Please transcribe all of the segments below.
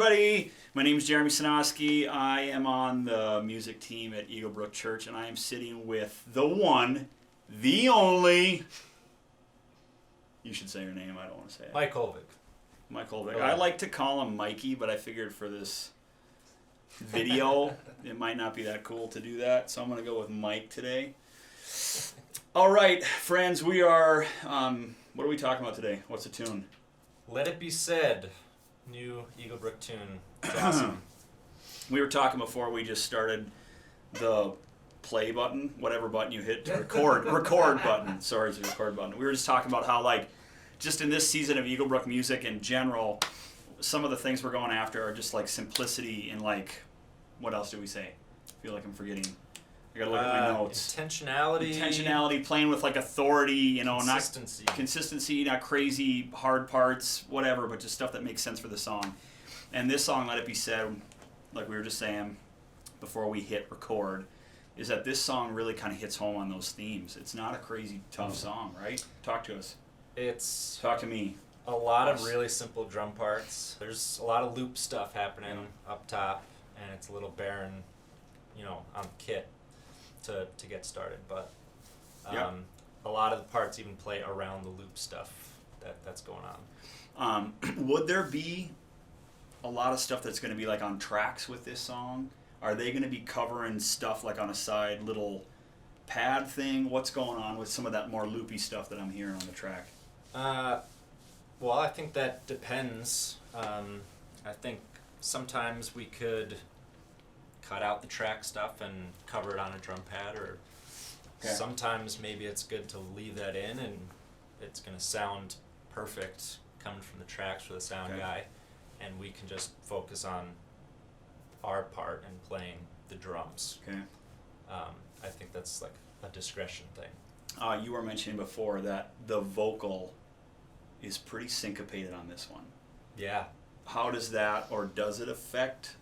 everybody. My name is Jeremy Sinowski. I am on the music team at Eagle Brook Church, and I am sitting with the one, the only. You should say your name. I don't want to say it. Mike Holvig. Mike Holvig. I like to call him Mikey, but I figured for this video, it might not be that cool to do that, so I'm going to go with Mike today. All right, friends, we are. What are we talking about today? What's the tune? Let It Be Said. New Eagle Brook tune. It's awesome. We were talking before we just started the play button, whatever button you hit to record button. Sorry, it's the record button. We were just talking about how, like, just in this season of Eagle Brook music in general, some of the things we're going after are just like simplicity and like, what else do we say? I feel like I'm forgetting. I gotta look at my notes. Intentionality, playing with like authority, you know, consistency, not crazy hard parts, whatever, but just stuff that makes sense for the song. And this song, Let It Be Said, like we were just saying before we hit record, is that this song really kind of hits home on those themes. It's not a crazy tough song, right? Talk to us. Talk to me. A lot of really simple drum parts. There's a lot of loop stuff happening up top, and it's a little barren, you know, on the kit to get started. But a lot of the parts even play around the loop stuff that's going on. Would there be a lot of stuff that's going to be like on tracks with this song? Are they going to be covering stuff like on a side little pad thing? What's going on with some of that more loopy stuff that I'm hearing on the track? Well, I think that depends. I think sometimes we could cut out the track stuff and cover it on a drum pad, or sometimes maybe it's good to leave that in and it's going to sound perfect coming from the tracks for the sound guy, and we can just focus on our part and playing the drums. I think that's like a discretion thing. You were mentioning before that the vocal is pretty syncopated on this one. Yeah. How does that, or does it affect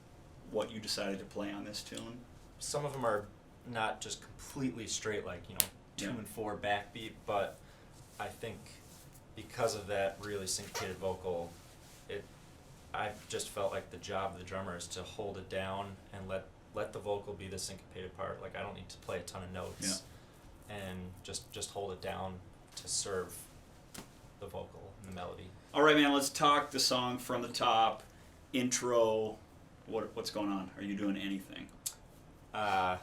what you decided to play on this tune? Some of them are not just completely straight, like, you know, 2 and 4 backbeat, but I think because of that really syncopated vocal, I just felt like the job of the drummer is to hold it down and let the vocal be the syncopated part. Like, I don't need to play a ton of notes and just hold it down to serve the vocal and the melody. All right, man, let's talk the song from the top. Intro, what's going on? Are you doing anything? I'm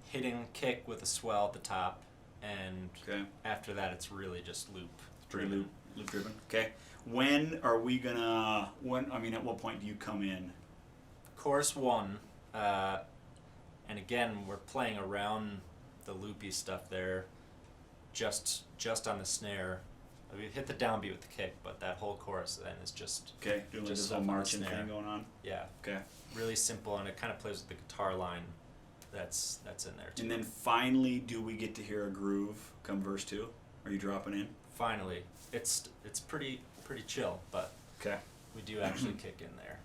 hitting kick with a swell at the top, and after that it's really just loop driven. Loop driven. Okay. When are we gonna? At what point do you come in? Chorus 1, and again we're playing around the loopy stuff there, just on the snare. We hit the downbeat with the kick, but that whole chorus then is just doing like this whole marching thing going on. Yeah. Okay. Really simple, and it kind of plays with the guitar line that's in there too. And then finally, do we get to hear a groove come verse 2? Are you dropping in? Finally, it's pretty chill, but we do actually kick in there.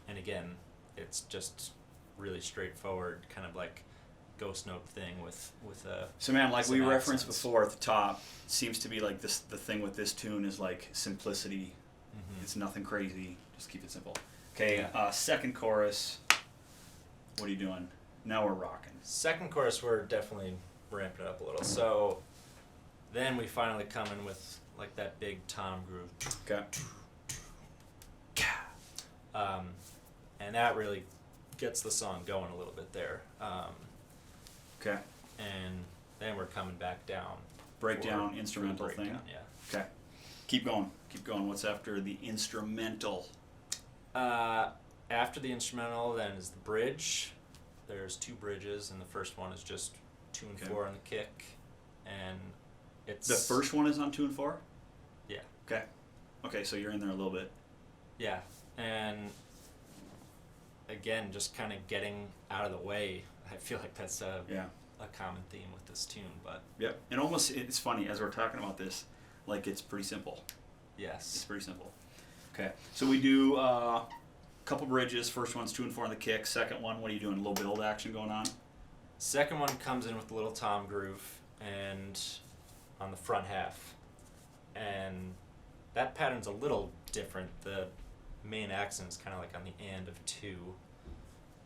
And again, it's just really straightforward, kind of like ghost note thing with a. So man, like we referenced before at the top, seems to be like this. The thing with this tune is like simplicity. Mm-hmm. It's nothing crazy. Just keep it simple. Okay. Second chorus. What are you doing? Now we're rocking. Second chorus, we're definitely ramping it up a little. So then we finally come in with like that big tom groove. Okay. And that really gets the song going a little bit there. And then we're coming back down. Breakdown, instrumental thing? Yeah. Okay. Keep going. What's after the instrumental? After the instrumental, then is the bridge. There's 2 bridges, and the first one is just 2 and 4 on the kick. And it's... The first one is on 2 and 4? Yeah. Okay, so you're in there a little bit. Yeah. And again, just kind of getting out of the way. I feel like that's a common theme with this tune, but and almost it's funny as we're talking about this, like it's pretty simple. Yes, it's pretty simple. Okay, so we do a couple bridges. First one's 2 and 4 on the kick. Second one, what are you doing? A little build action going on. Second one comes in with a little tom groove and on the front half, and that pattern's a little different. The main accent is kind of like on the and of two,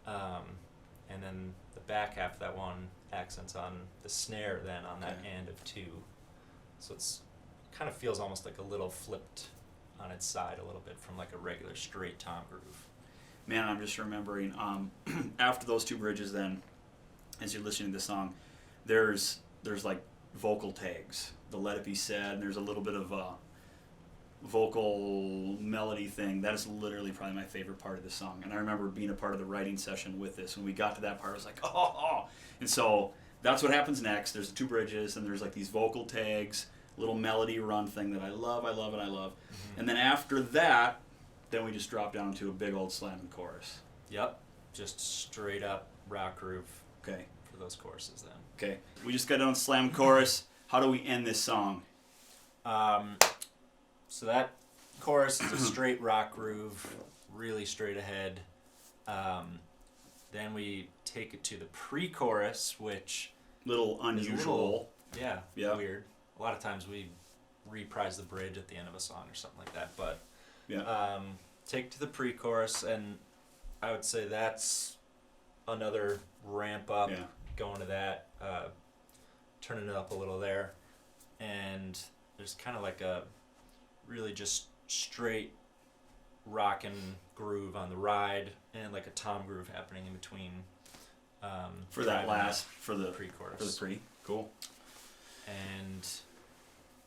and then the back half of that one accent's on the snare, then on that and of two. So it's kind of feels almost like a little flipped on its side a little bit from like a regular straight tom groove. Man, I'm just remembering after those two bridges, then as you're listening to this song, there's like vocal tags. The Let It Be Said, and there's a little bit of a vocal melody thing. That is literally probably my favorite part of this song. And I remember being a part of the writing session with this. When we got to that part, I was like, oh. And so that's what happens next. There's the two bridges, and there's like these vocal tags, little melody run thing that I love. Mm-hmm. And then after that, then we just drop down to a big old slamming chorus. Yep, just straight up rock groove. Okay. For those choruses then. Okay, we just got done slam chorus. How do we end this song? So that chorus is a straight rock groove, really straight ahead. Then we take it to the pre-chorus, which little unusual. Yeah, weird. A lot of times we reprise the bridge at the end of a song or something like that, but take it to the pre-chorus, and I would say that's another ramp up, going to that, turning it up a little there, and there's kind of like a really just straight rockin' groove on the ride, and like a tom groove happening in between. For that last, for the pre-chorus. For the pre, cool. And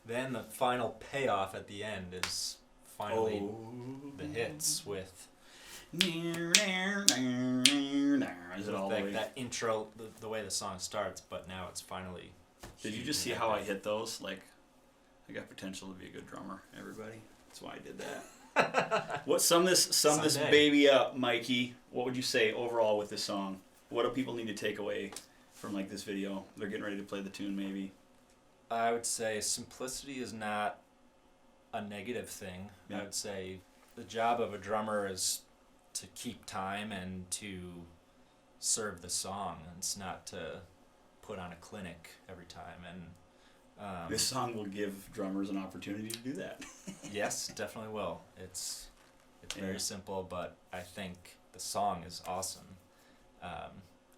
then the final payoff at the end is finally the hits with. Is it all like the way? that intro, the way the song starts, but now it's finally. Did you just see how I hit those? Like, I got potential to be a good drummer, everybody. That's why I did that. What sum this baby up, Mikey? What would you say overall with this song? What do people need to take away from like this video? They're getting ready to play the tune, maybe. I would say simplicity is not a negative thing. Yeah. I would say the job of a drummer is to keep time and to serve the song. It's not to put on a clinic every time. And this song will give drummers an opportunity to do that. Yes, definitely will. It's very simple, but I think the song is awesome.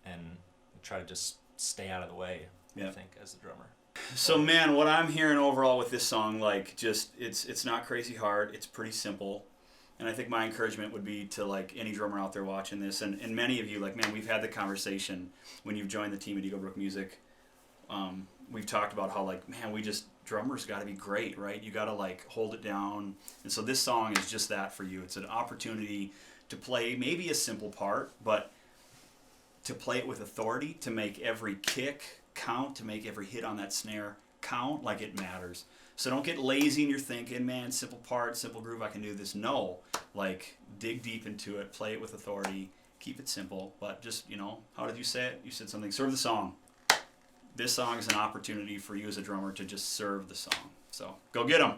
And try to just stay out of the way, I think, as a drummer. So, man, what I'm hearing overall with this song, like, just, it's not crazy hard. It's pretty simple. And I think my encouragement would be to, like, any drummer out there watching this, and many of you, like, man, we've had the conversation when you've joined the team at Eagle Brook Music. We've talked about how, like, man, drummers got to be great, right? You got to, like, hold it down. And so this song is just that for you. It's an opportunity to play maybe a simple part, but to play it with authority, to make every kick count, to make every hit on that snare count like it matters. So don't get lazy in your thinking, man, simple part, simple groove, I can do this. No, like, dig deep into it, play it with authority, keep it simple, but just, how did you say it? You said something, serve the song. This song is an opportunity for you as a drummer to just serve the song. So go get them.